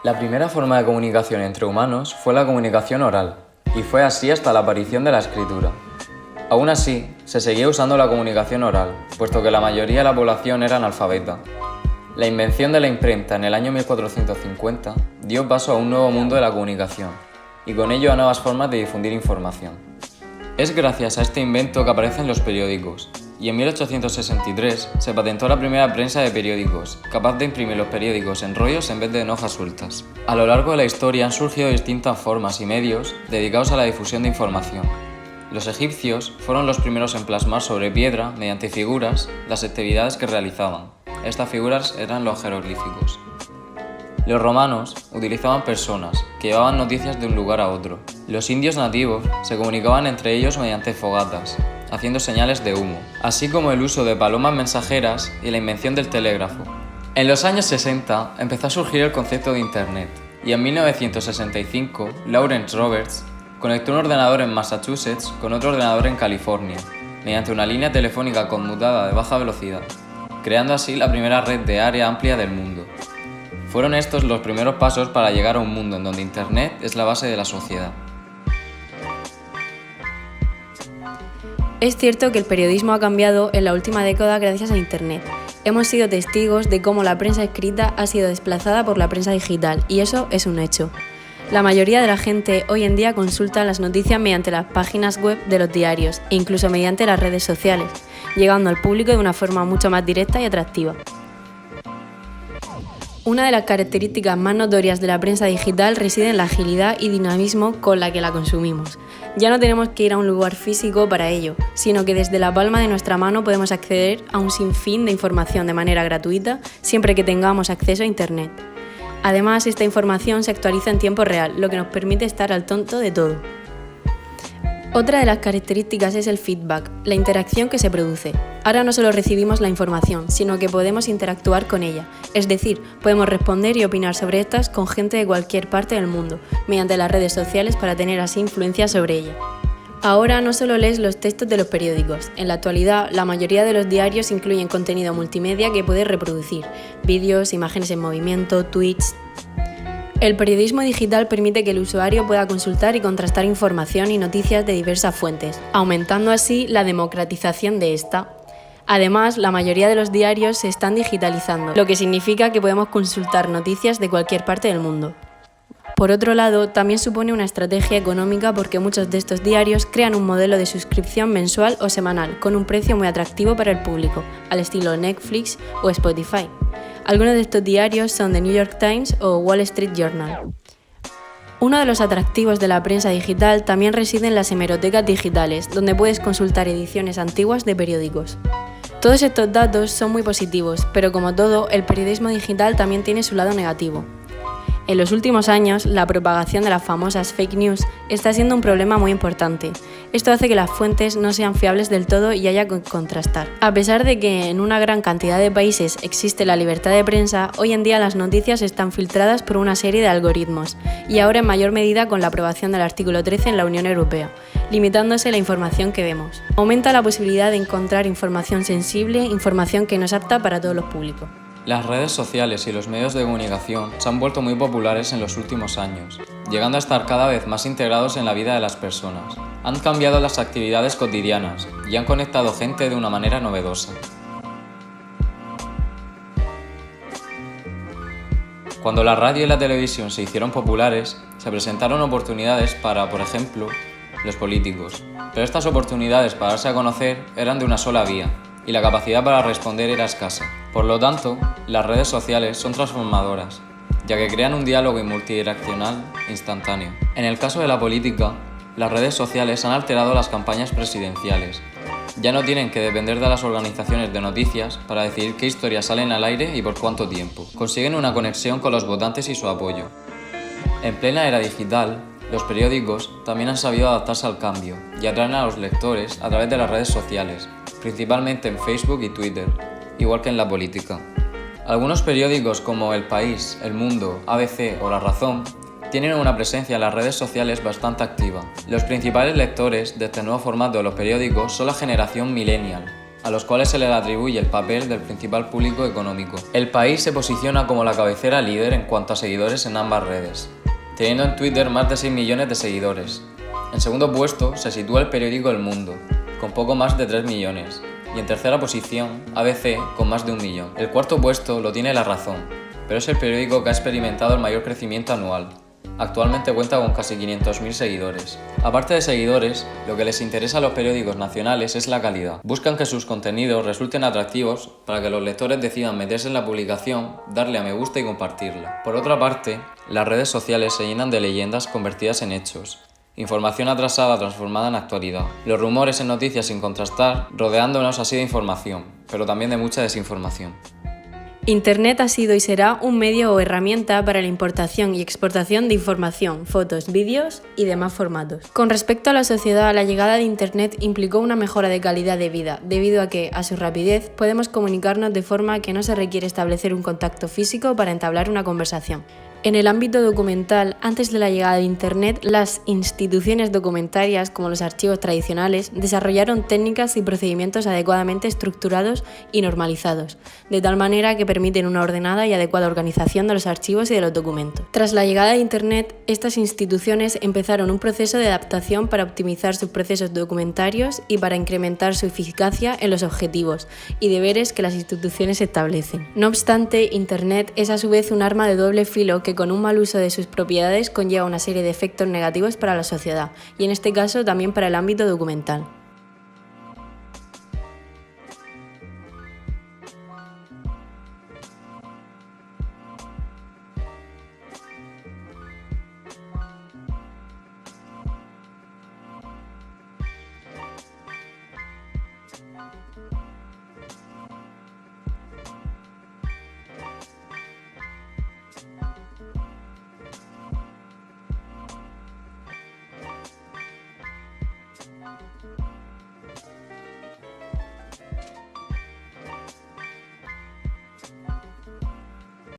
La primera forma de comunicación entre humanos fue la comunicación oral, y fue así hasta la aparición de la escritura. Aún así, se seguía usando la comunicación oral, puesto que la mayoría de la población era analfabeta. La invención de la imprenta en el año 1450 dio paso a un nuevo mundo de la comunicación, y con ello a nuevas formas de difundir información. Es gracias a este invento que aparecen los periódicos, y en 1863 se patentó la primera prensa de periódicos, capaz de imprimir los periódicos en rollos en vez de en hojas sueltas. A lo largo de la historia han surgido distintas formas y medios dedicados a la difusión de información. Los egipcios fueron los primeros en plasmar sobre piedra, mediante figuras, las actividades que realizaban. Estas figuras eran los jeroglíficos. Los romanos utilizaban personas que llevaban noticias de un lugar a otro. Los indios nativos se comunicaban entre ellos mediante fogatas, haciendo señales de humo, así como el uso de palomas mensajeras y la invención del telégrafo. En los años 60 empezó a surgir el concepto de Internet, y en 1965 Lawrence Roberts conectó un ordenador en Massachusetts con otro ordenador en California, mediante una línea telefónica conmutada de baja velocidad, creando así la primera red de área amplia del mundo. Fueron estos los primeros pasos para llegar a un mundo en donde Internet es la base de la sociedad. Es cierto que el periodismo ha cambiado en la última década gracias a Internet. Hemos sido testigos de cómo la prensa escrita ha sido desplazada por la prensa digital, y eso es un hecho. La mayoría de la gente hoy en día consulta las noticias mediante las páginas web de los diarios e incluso mediante las redes sociales, llegando al público de una forma mucho más directa y atractiva. Una de las características más notorias de la prensa digital reside en la agilidad y dinamismo con la que la consumimos. Ya no tenemos que ir a un lugar físico para ello, sino que desde la palma de nuestra mano podemos acceder a un sinfín de información de manera gratuita siempre que tengamos acceso a Internet. Además, esta información se actualiza en tiempo real, lo que nos permite estar al tanto de todo. Otra de las características es el feedback, la interacción que se produce. Ahora no solo recibimos la información, sino que podemos interactuar con ella, es decir, podemos responder y opinar sobre estas con gente de cualquier parte del mundo, mediante las redes sociales para tener así influencia sobre ella. Ahora no solo lees los textos de los periódicos, en la actualidad la mayoría de los diarios incluyen contenido multimedia que puedes reproducir, vídeos, imágenes en movimiento, tweets. El periodismo digital permite que el usuario pueda consultar y contrastar información y noticias de diversas fuentes, aumentando así la democratización de esta. Además, la mayoría de los diarios se están digitalizando, lo que significa que podemos consultar noticias de cualquier parte del mundo. Por otro lado, también supone una estrategia económica porque muchos de estos diarios crean un modelo de suscripción mensual o semanal con un precio muy atractivo para el público, al estilo Netflix o Spotify. Algunos de estos diarios son The New York Times o Wall Street Journal. Uno de los atractivos de la prensa digital también reside en las hemerotecas digitales, donde puedes consultar ediciones antiguas de periódicos. Todos estos datos son muy positivos, pero como todo, el periodismo digital también tiene su lado negativo. En los últimos años, la propagación de las famosas fake news está siendo un problema muy importante. Esto hace que las fuentes no sean fiables del todo y haya que contrastar. A pesar de que en una gran cantidad de países existe la libertad de prensa, hoy en día las noticias están filtradas por una serie de algoritmos, y ahora en mayor medida con la aprobación del artículo 13 en la Unión Europea, limitándose la información que vemos. Aumenta la posibilidad de encontrar información sensible, información que no es apta para todos los públicos. Las redes sociales y los medios de comunicación se han vuelto muy populares en los últimos años, llegando a estar cada vez más integrados en la vida de las personas. Han cambiado las actividades cotidianas y han conectado gente de una manera novedosa. Cuando la radio y la televisión se hicieron populares, se presentaron oportunidades para, por ejemplo, los políticos. Pero estas oportunidades para darse a conocer eran de una sola vía, y la capacidad para responder era escasa. Por lo tanto, las redes sociales son transformadoras, ya que crean un diálogo multidireccional instantáneo. En el caso de la política, las redes sociales han alterado las campañas presidenciales. Ya no tienen que depender de las organizaciones de noticias para decidir qué historias salen al aire y por cuánto tiempo. Consiguen una conexión con los votantes y su apoyo. En plena era digital, los periódicos también han sabido adaptarse al cambio y atraen a los lectores a través de las redes sociales, principalmente en Facebook y Twitter, igual que en la política. Algunos periódicos como El País, El Mundo, ABC o La Razón tienen una presencia en las redes sociales bastante activa. Los principales lectores de este nuevo formato de los periódicos son la generación millennial, a los cuales se les atribuye el papel del principal público económico. El País se posiciona como la cabecera líder en cuanto a seguidores en ambas redes, teniendo en Twitter más de 6 millones de seguidores. En segundo puesto se sitúa el periódico El Mundo, con poco más de 3 millones, y en tercera posición ABC con más de 1 millón. El cuarto puesto lo tiene La Razón, pero es el periódico que ha experimentado el mayor crecimiento anual. Actualmente cuenta con casi 500.000 seguidores. Aparte de seguidores, lo que les interesa a los periódicos nacionales es la calidad. Buscan que sus contenidos resulten atractivos para que los lectores decidan meterse en la publicación, darle a me gusta y compartirla. Por otra parte, las redes sociales se llenan de leyendas convertidas en hechos, información atrasada transformada en actualidad, los rumores en noticias sin contrastar, rodeándonos así de información, pero también de mucha desinformación. Internet ha sido y será un medio o herramienta para la importación y exportación de información, fotos, vídeos y demás formatos. Con respecto a la sociedad, la llegada de Internet implicó una mejora de calidad de vida, debido a que, a su rapidez, podemos comunicarnos de forma que no se requiere establecer un contacto físico para entablar una conversación. En el ámbito documental, antes de la llegada de Internet, las instituciones documentarias, como los archivos tradicionales, desarrollaron técnicas y procedimientos adecuadamente estructurados y normalizados, de tal manera que permiten una ordenada y adecuada organización de los archivos y de los documentos. Tras la llegada de Internet, estas instituciones empezaron un proceso de adaptación para optimizar sus procesos documentarios y para incrementar su eficacia en los objetivos y deberes que las instituciones establecen. No obstante, Internet es a su vez un arma de doble filo que con un mal uso de sus propiedades conlleva una serie de efectos negativos para la sociedad y en este caso también para el ámbito documental.